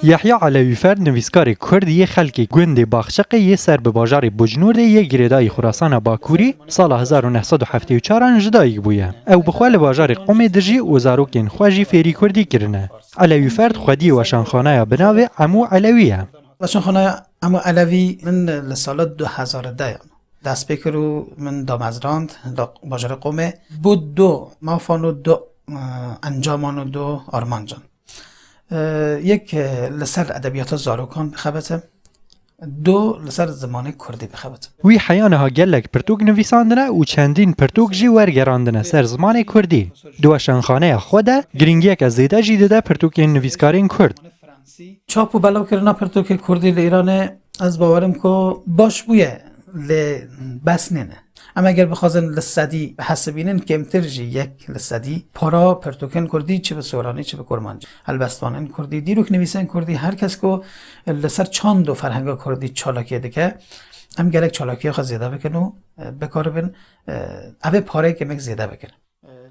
یحیی علویفرد نویسکار کردی خلکی گوند باخشقی یه سر به باجار بجنورد یه گریدای خراسان باکوری سال 1974 جدایی بویه. او بخوال باجار قوم دجی و زاروکین خواجی فیری کردی کرنه. علویفرد خودی وشانخانه بناوه عمو علویه. وشانخانه عمو علوی من لسال 2010 دست بکرو من دامزراند باجار قومه بود دو مافانو دو انجامان و دو آرمان جان. یک لسر ادبیات زاروکان بخبته دو لسر زمانه کردی بخبته وی حیانها گلک پرتوک نویساندنه و چندین پرتوک جی ورگراندنه سر زمان کردی. دوشانخانه خوده گرینگیک از زیده جیده پرتوک نویسکارین کرد. چاپ و بلاو کرنا پرتوک کردی ایران از باورم که باش بویه بس نینه. اما اگر بخوازن لسدی حسبینن کمتر جی یک لسدی پارا پرتوکن کردی چه به سورانی چه به کرمانجی البستوانن کردی دیروک نویسن کردی هر کس کو لسر چند و فرهنگ کردی چالاکی دکه هم گلک چالاکی خو زیاده بکنو بکاربن اوه پاره که مک زیاده بکن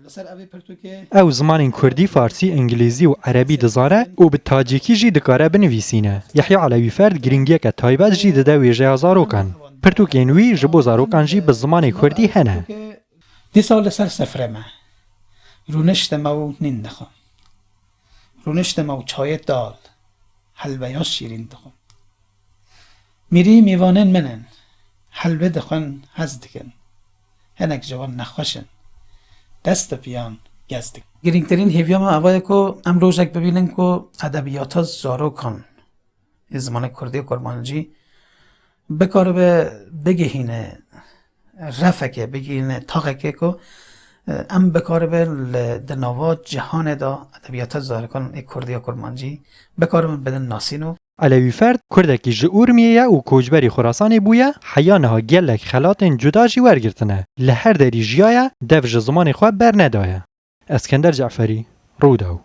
لسر اوه پرتوکه او زمان کردی فارسی انگلیزی و عربی دزاره و به تاجیکی جی دکاره بنویسینه. یحیی علویفرد گرینگیک تایبت جی دده ویژه زاروکان. پرتوکین وی جبو زاروکان جی به زمان کردی هنه. دی سال سر سفره ما رونشت ما و نین دخون رونشت ما و چای دال حلوه یا شیرین دخون میری میوانن منن حلوه دخون هز دکن هنک جوان نخوشن دست پیان گزدک گرینگترین هیویا ما اوای که ام روشک ببینن که ادبیات زاروکان از زمان کردی و کرمانجی بکاره به بگهینه رفکه بگهینه تاقه که ام بکاره به دنوا جهان دا ادبیات زاروکان کردی و کرمانجی بکاره به بدن ناسینو. علویفرد کردکی جئور میه و کوجبری خراسانی بویه حیانها گلک خلاتن جدا جی ورگرتنه لهر دری جیایه دفج زمان خواه بر ندایه. اسکندر جعفری رودو